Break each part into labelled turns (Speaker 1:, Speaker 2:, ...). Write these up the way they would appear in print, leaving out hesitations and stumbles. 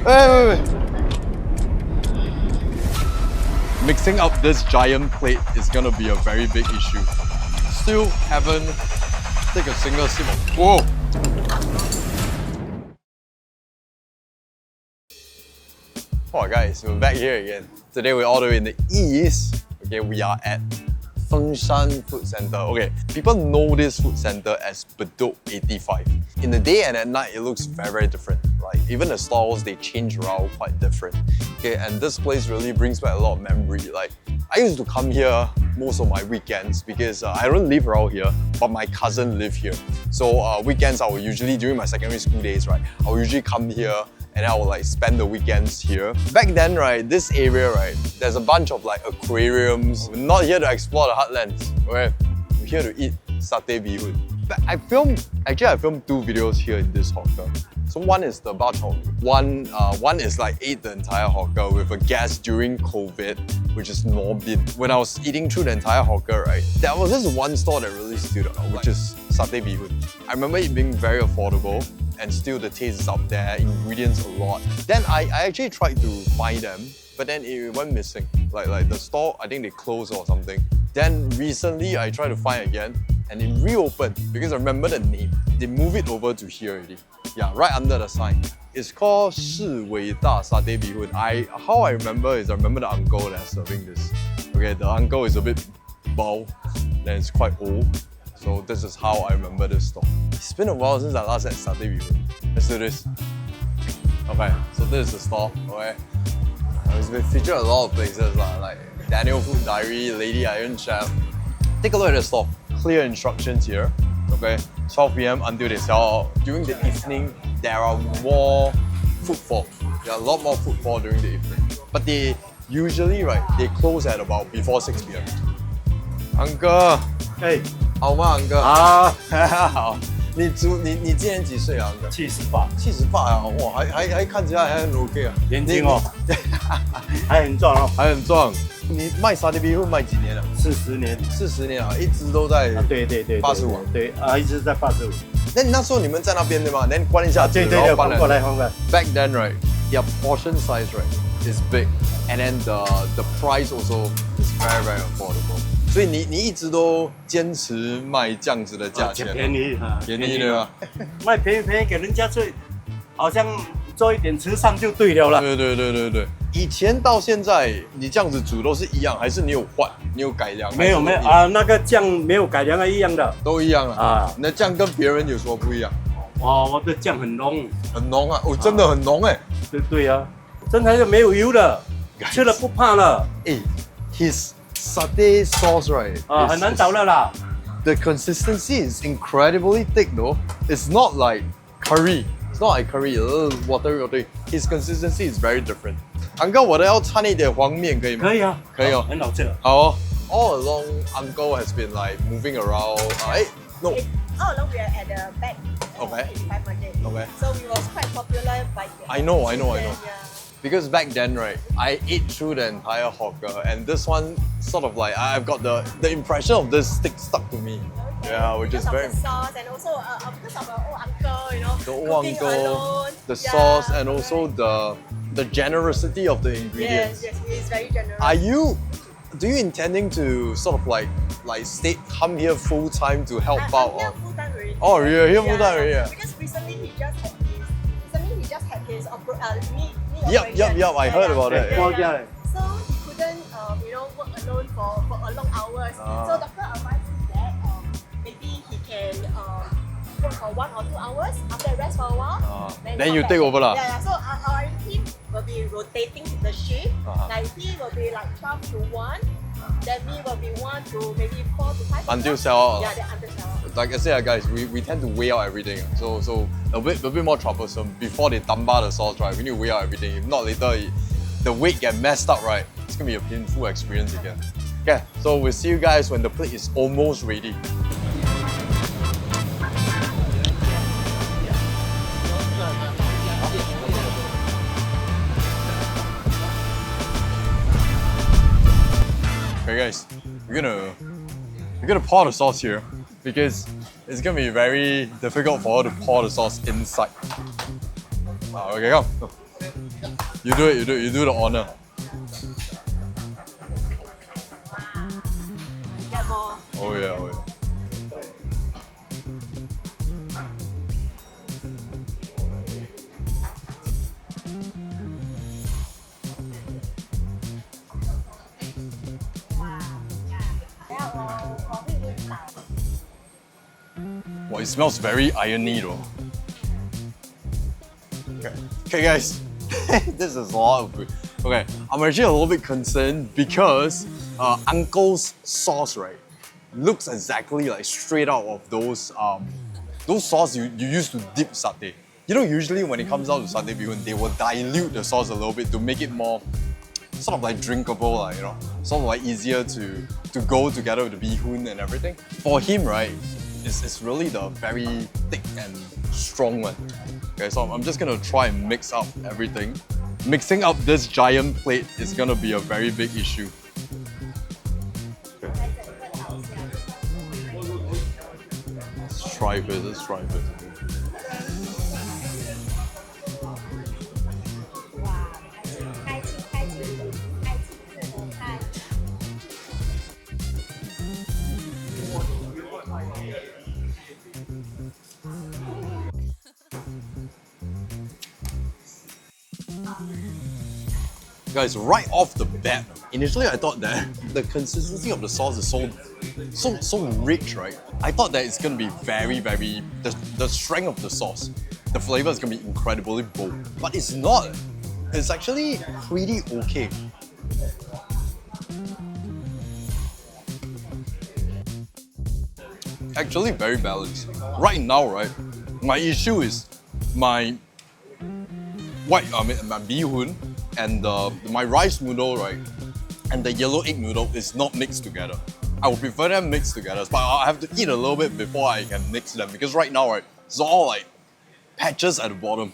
Speaker 1: Wait. Mixing up this giant plate is gonna be a very big issue. Still haven't taken a single sip of. Whoa! Oh guys, we're back here again. Today we're all the way in the east. Okay, we are at FengShan Food Center. Okay, people know this food center as Bedok 85. In the day and at night, it looks very, very different. Like even the stalls, they change around quite different. Okay, and this place really brings back a lot of memory. Like I used to come here most of my weekends because I don't live around here, but my cousin live here. So weekends, I will usually, during my secondary school days, right, I will usually come here and I will like spend the weekends here. Back then, right, this area, right, there's a bunch of like aquariums. We're not here to explore the heartlands. Okay, we're here to eat satay beehoon. I filmed two videos here in this hawker. So one is the bak chor mee. One is like ate the entire hawker with a guest during COVID, which is Omitted. When I was eating through the entire hawker, right, there was this one store that really stood out, which is satay beehoon. I remember it being very affordable, and still the taste is up there, ingredients a lot. Then I actually tried to find them, but then it went missing. Like the store, I think they closed or something. Then recently I tried to find again, and it reopened because I remember the name. They moved it over to here already. Yeah, right under the sign. It's called 世伟大 Satay Beehoon. How I remember is I remember the uncle that's serving this. Okay, the uncle is a bit bald, then it's quite old. So this is how I remember this store. It's been a while since I last had satay beehoon. Let's do this. Okay, so this is the store. Okay, it's been featured a lot of places like Daniel Food Diary, Lady Iron Chef. Take a look at the store. Clear instructions here. Okay, 12 PM until they sell out. During the evening, there are more footfall. There are a lot more footfall during the evening. But they usually, right, they close at about before 6 PM. Uncle,
Speaker 2: hey.
Speaker 1: 好吗，Uncle？
Speaker 2: 啊，
Speaker 1: 好。你今年几岁啊，Uncle？
Speaker 2: 78。
Speaker 1: 78啊，哇，还看起来还很 OK 啊，
Speaker 2: 年轻哦，还很壮哦，
Speaker 1: 还很壮。你卖沙爹beehoon卖几年了
Speaker 2: ？40年。
Speaker 1: 40年啊，一直都在。
Speaker 2: 对
Speaker 1: 85。
Speaker 2: 对啊，一直在85。
Speaker 1: 那你那时候你们在那边对吗？那关一下子，
Speaker 2: 对，翻过来。
Speaker 1: Back then, right, their portion size, right, is big, and then the price also is very, very affordable. 所以你一直都坚持卖这样子的价钱，
Speaker 2: 便宜啊，
Speaker 1: 便宜对吧？
Speaker 2: 卖便宜给人家最，好像做一点慈善就对了啦。
Speaker 1: 对。以前到现在，你这样子煮都是一样，还是你有换，你有改良？
Speaker 2: 没有啊，那个酱没有改良的一样的，
Speaker 1: 都一样啊。你的酱跟别人有什么不一样？
Speaker 2: 哦，我的酱很浓，
Speaker 1: 很浓啊！哦，真的很浓哎。
Speaker 2: 对啊，真的是没有油的，吃了不怕了。
Speaker 1: His satay sauce, right?
Speaker 2: 很难找的啦。
Speaker 1: The consistency is incredibly thick though. It's not like curry. It's not like curry, a little watery. His consistency is very different. Uncle, 我的要掺一点黄面可以吗？
Speaker 2: 可以啊，
Speaker 1: 可以哦，
Speaker 2: 很好吃。
Speaker 1: 好哦。All along, Uncle has been like moving around. No.
Speaker 3: All along we are at the back.
Speaker 1: Okay.
Speaker 3: 8500.
Speaker 1: Okay.
Speaker 3: So we was quite popular by.
Speaker 1: I know.
Speaker 3: Yeah.
Speaker 1: Because back then, right, I ate through the entire hawker, and this one sort of like I've got the impression of this stick stuck to me.
Speaker 3: Okay.
Speaker 1: Yeah, which is very.
Speaker 3: Because of the sauce and also because of our old uncle, you know.
Speaker 1: The old uncle,
Speaker 3: alone.
Speaker 1: the sauce, and also the generosity of the ingredients.
Speaker 3: Yes, he's very generous.
Speaker 1: Do you intending to sort of like come here full time to help out?
Speaker 3: I'm here full time already.
Speaker 1: Oh, you're here full time already. Yeah.
Speaker 3: Because recently he just had his knee
Speaker 1: Yep. I heard about it.
Speaker 3: Yeah. So he couldn't work alone for a long hours. So doctor advised him that maybe he can work for 1 or 2 hours after rest for a while.
Speaker 1: Then you take over lah.
Speaker 3: Yeah. So our team will be rotating the shift. Like he will be like 12 to 1. Then me will be 1 to maybe 4 to 5.
Speaker 1: Until sell out.
Speaker 3: Yeah, then until sell out.
Speaker 1: Like I said, guys, we tend to weigh out everything. So a bit more troublesome. Before they tamba the sauce, right, we need to weigh out everything. If not, later the weight get messed up, right? It's gonna be a painful experience again. Okay, so we'll see you guys when the plate is almost ready. Okay, guys, we're gonna pour the sauce here because it's gonna be very difficult for her to pour the sauce inside. Okay, come. You do it, you do the honor.
Speaker 3: Get more.
Speaker 1: Oh yeah, oh yeah. Well, it smells very irony though. Okay guys, this is a lot of food. Okay, I'm actually a little bit concerned because Uncle's sauce, right, looks exactly like straight out of those sauce you use to dip satay. You know, usually when it comes out to satay beehoon, they will dilute the sauce a little bit to make it more sort of like drinkable, you know, sort of like easier to go together with the beehoon and everything. For him, right, it's really the very thick and strong one. Okay, so I'm just gonna try and mix up everything. Mixing up this giant plate is gonna be a very big issue. Okay. Let's try this, let's try this. Guys, right off the bat, initially I thought that the consistency of the sauce is so rich, right? I thought that it's gonna be very, the strength of the sauce, the flavor is gonna be incredibly bold, but it's not. It's actually pretty okay. Actually very balanced. Right now, right, my issue is my beehoon and my rice noodle, right, and the yellow egg noodle is not mixed together. I would prefer them mixed together, but I have to eat a little bit before I can mix them because right now, right, it's all like patches at the bottom.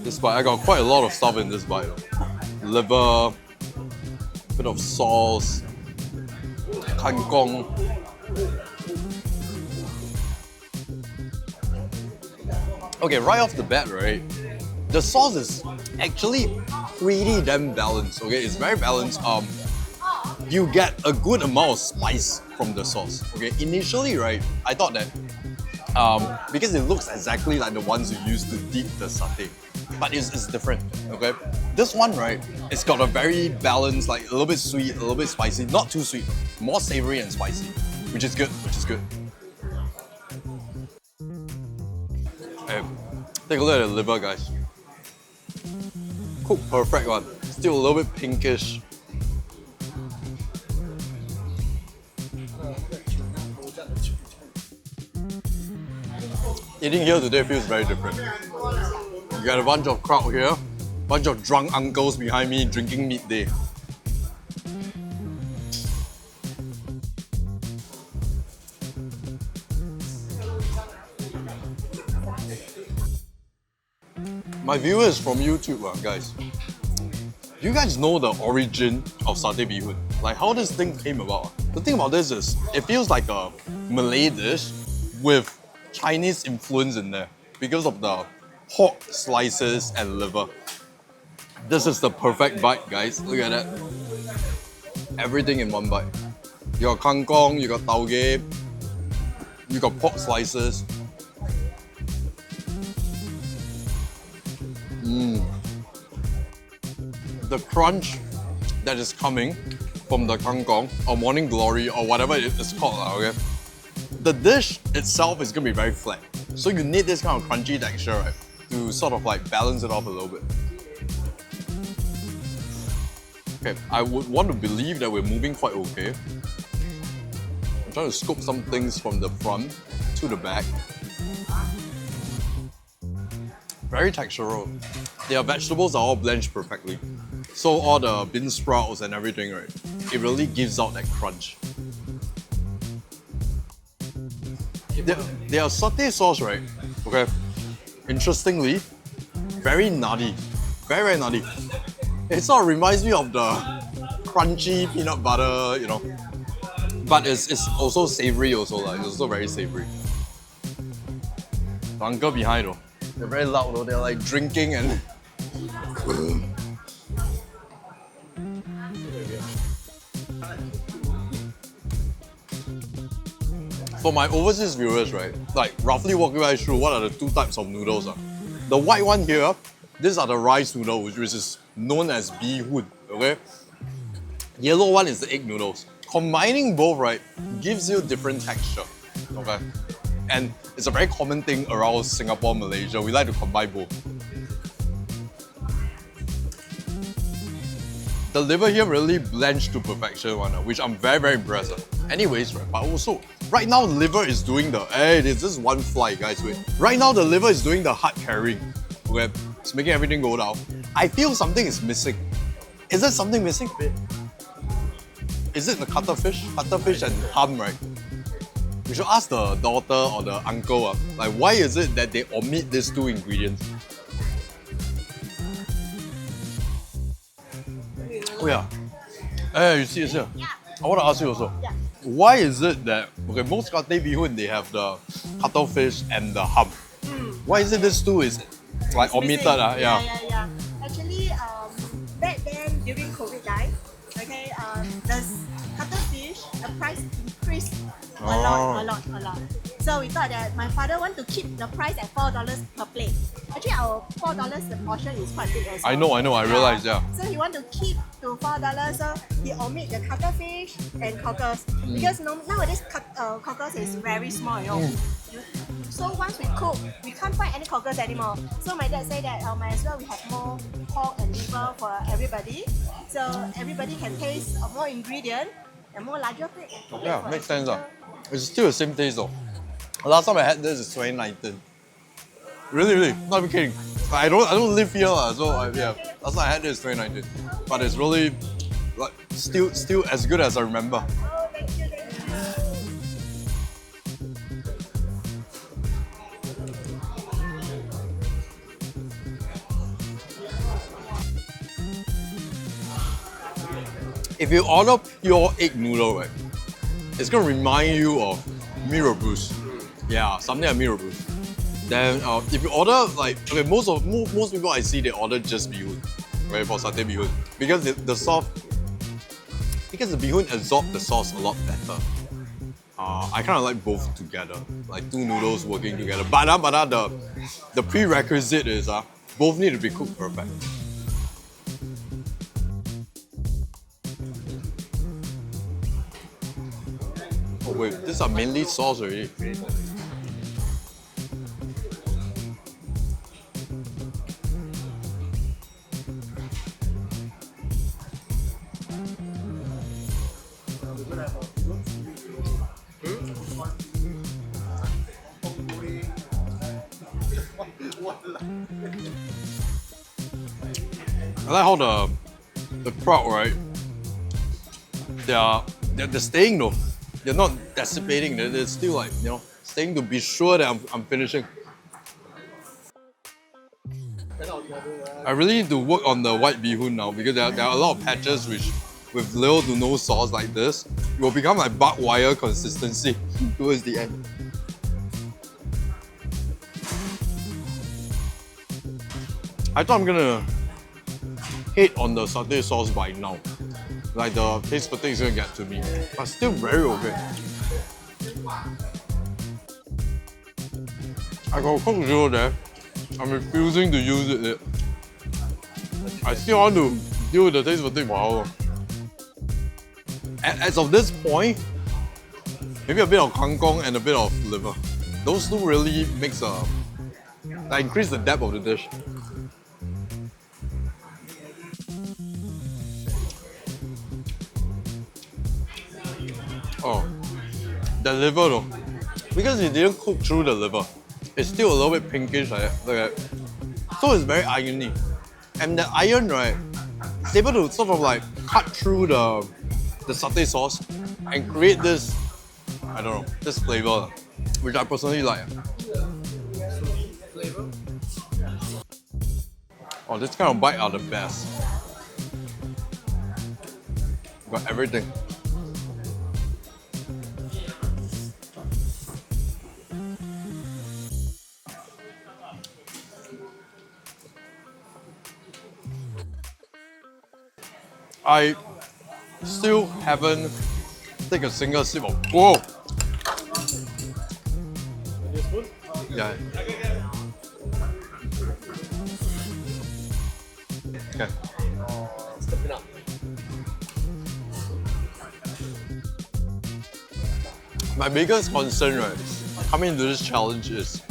Speaker 1: This bite, I got quite a lot of stuff in this bite. Liver, bit of sauce, kangkong. Okay, right off the bat, right, the sauce is actually pretty damn balanced. Okay, it's very balanced. You get a good amount of spice from the sauce. Okay, initially, right, I thought that because it looks exactly like the ones you use to dip the satay, but it's different. Okay, this one, right, it's got a very balanced, like a little bit sweet, a little bit spicy, not too sweet, more savory and spicy, which is good. Hey, take a look at the liver, guys. Cooked perfect one. Still a little bit pinkish. Eating here today feels very different. You got a bunch of crowd here, bunch of drunk uncles behind me drinking midday. My viewers from YouTube, guys, do you guys know the origin of satay beehoon? Like how this thing came about? The thing about this is, it feels like a Malay dish with Chinese influence in there because of the pork slices and liver. This is the perfect bite, guys. Look at that. Everything in one bite. You got kangkong, you got tauge, you got pork slices. The crunch that is coming from the kangkong or morning glory or whatever it is called, okay? The dish itself is gonna be very flat. So you need this kind of crunchy texture, right, to sort of like balance it off a little bit. Okay, I would want to believe that we're moving quite okay. I'm trying to scoop some things from the front to the back. Very textural. Their vegetables are all blanched perfectly. So all the bean sprouts and everything, right, it really gives out that crunch. Their satay sauce, right, okay, interestingly, very nutty. Very nutty. It sort of reminds me of the crunchy peanut butter, you know, but it's also savory also, like, it's also very savory. The uncle behind though. They're very loud though. They're like drinking and. For my overseas viewers, right, like roughly walk you guys through what are the two types of noodles. The white one here, these are the rice noodles, which is known as beehoon, okay? Yellow one is the egg noodles. Combining both, right, gives you different texture, okay? And it's a very common thing around Singapore, Malaysia. We like to combine both. The liver here really blanched to perfection, which I'm very, very impressed with. Anyways, right, but also, right now liver is doing the, hey, there's just one fly, guys, wait. Right now the liver is doing the hard carrying, okay? It's making everything go down. I feel something is missing. Is there something missing? Is it the cuttlefish? Cuttlefish and ham, right? We should ask the daughter or the uncle, like why is it that they omit these two ingredients? Oh yeah. Hey, you see it's here?
Speaker 3: Yeah.
Speaker 1: I want to ask you also.
Speaker 3: Yeah.
Speaker 1: Why is it that, okay, most satay beehun, they have the cuttlefish and the ham. Why is it these two is like omitted?
Speaker 3: Yeah. Actually, back then during COVID time, okay, the cuttlefish, the price increased a lot. So we thought that my father want to keep the price at $4 per plate. Actually, our $4 the portion is quite big as well.
Speaker 1: I know, I realized, yeah.
Speaker 3: So he want to keep to $4, so he omit the cuttlefish and cockles. Because nowadays cockles is very small, you know. So once we cook, we can't find any cockles anymore. So my dad said that might as well we have more pork and liver for everybody. So everybody can taste more ingredient and more larger plate.
Speaker 1: Yeah, makes sense. It's still the same taste though. Last time I had this is 2019. Really, not even kidding. I don't live here, so yeah. Last time I had this is 2019. But it's really like still as good as I remember.
Speaker 3: Oh, thank you.
Speaker 1: If you order pure egg noodle, right, it's gonna remind you of mee rebus. Yeah, something like mee rebus. Then if you order like, okay, most people I see they order just beehun, right, for satay beehun, because the sauce, because the beehun absorbs the sauce a lot better. I kind of like both together, like two noodles working together. But the prerequisite is both need to be cooked perfect. Oh wait, these are mainly sauce already. I like how the crowd, right? They're staying though. They're not dissipating. They're still like, you know, staying to be sure that I'm finishing. I really need to work on the white beehun now because there are a lot of patches which, with little to no sauce like this, it will become like barbed wire consistency towards the end. I thought I'm gonna hate on the satay sauce by now. Like the taste fatigue is gonna get to me, but still very okay. I got Coke Zero there. I'm refusing to use it. I still want to deal with the taste fatigue for how long? As of this point, maybe a bit of kangkong and a bit of liver. Those two really makes increase the depth of the dish. Oh, the liver though, because it didn't cook through the liver, it's still a little bit pinkish like that. So it's very irony, and the iron, right, it's able to sort of like cut through the satay sauce and create this, I don't know, this flavor, which I personally like. Oh, this kind of bite are the best. Got everything. I still haven't taken a single sip of. Whoa! Yeah. Okay. My biggest concern, right, coming into this challenge is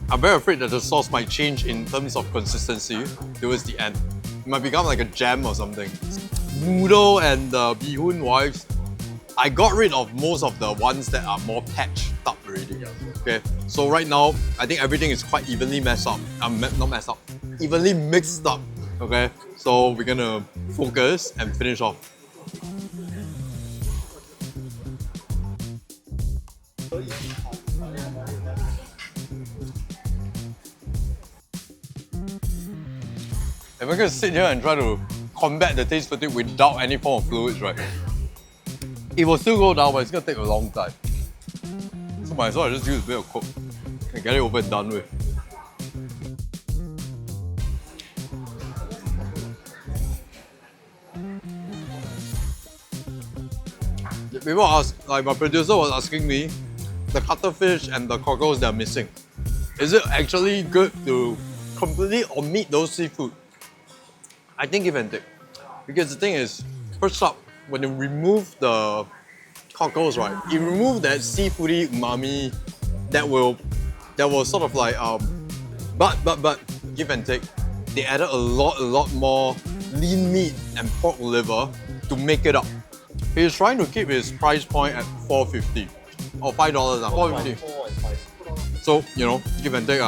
Speaker 1: I'm very afraid that the sauce might change in terms of consistency towards the end. It might become like a jam or something. Noodle and the beehoon wise, I got rid of most of the ones that are more patched up already. Okay, so right now I think everything is quite evenly messed up. Not messed up, evenly mixed up. Okay, so we're gonna focus and finish off. If I'm gonna sit here and try to combat the taste fatigue without any form of fluids, right? It will still go down, but it's gonna take a long time. So might as well just use a bit of Coke and get it over and done with. People ask, like my producer was asking me, the cuttlefish and the cockles that are missing. Is it actually good to completely omit those seafood? I think give and take. Because the thing is, first up, when you remove the cockles, right, you remove that seafoody umami that will sort of like but give and take. They added a lot more lean meat and pork liver to make it up. He's trying to keep his price point at $4.50 or $5, $4.50. So you know, give and take,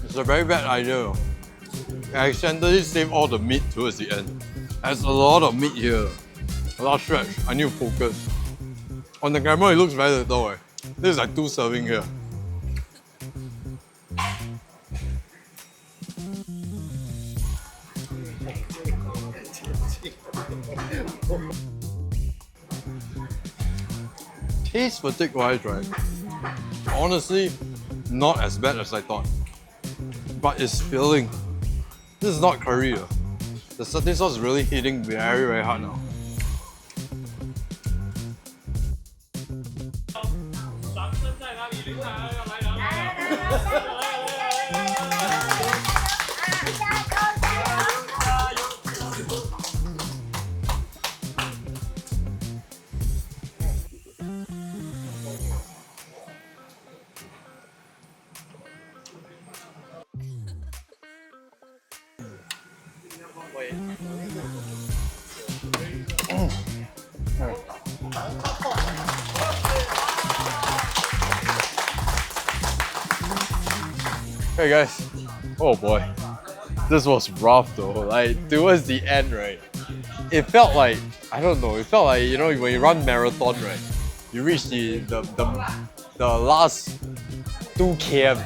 Speaker 1: It's a very bad idea. I accidentally saved all the meat towards the end. There's a lot of meat here. A lot of stretch. I need to focus. On the camera, it looks very little. Eh? This is like 2 servings here. Taste fatigue wise, right? Honestly, not as bad as I thought. But it's filling. This is not curry. The satay sauce is really hitting very hard now. Hey guys, oh boy, this was rough though. Like towards the end, right? It felt like, I don't know, it felt like, you know, when you run marathon, right? You reach the last 2 km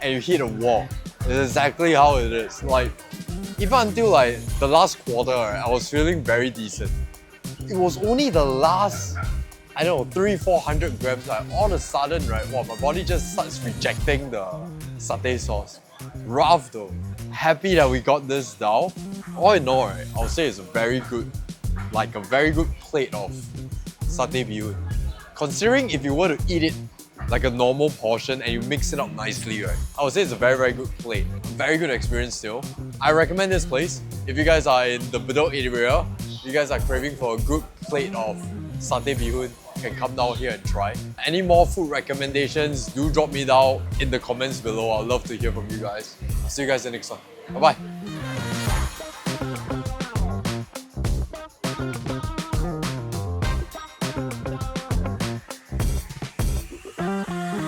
Speaker 1: and you hit a wall. It's exactly how it is. Like even until like the last quarter, right, I was feeling very decent. It was only the last, I don't know, 300-400 grams, like all of a sudden, right, wow, my body just starts rejecting the satay sauce. Rough though. Happy that we got this down. All in all, right, I'll say it's a very good plate of satay beehoon. Considering if you were to eat it like a normal portion and you mix it up nicely, right, I would say it's a very good plate. Very good experience still. I recommend this place. If you guys are in the Bedok area, you guys are craving for a good plate of satay beehoon, you can come down here and try. Any more food recommendations, do drop me down in the comments below. I'd love to hear from you guys. See you guys in the next one. Bye-bye.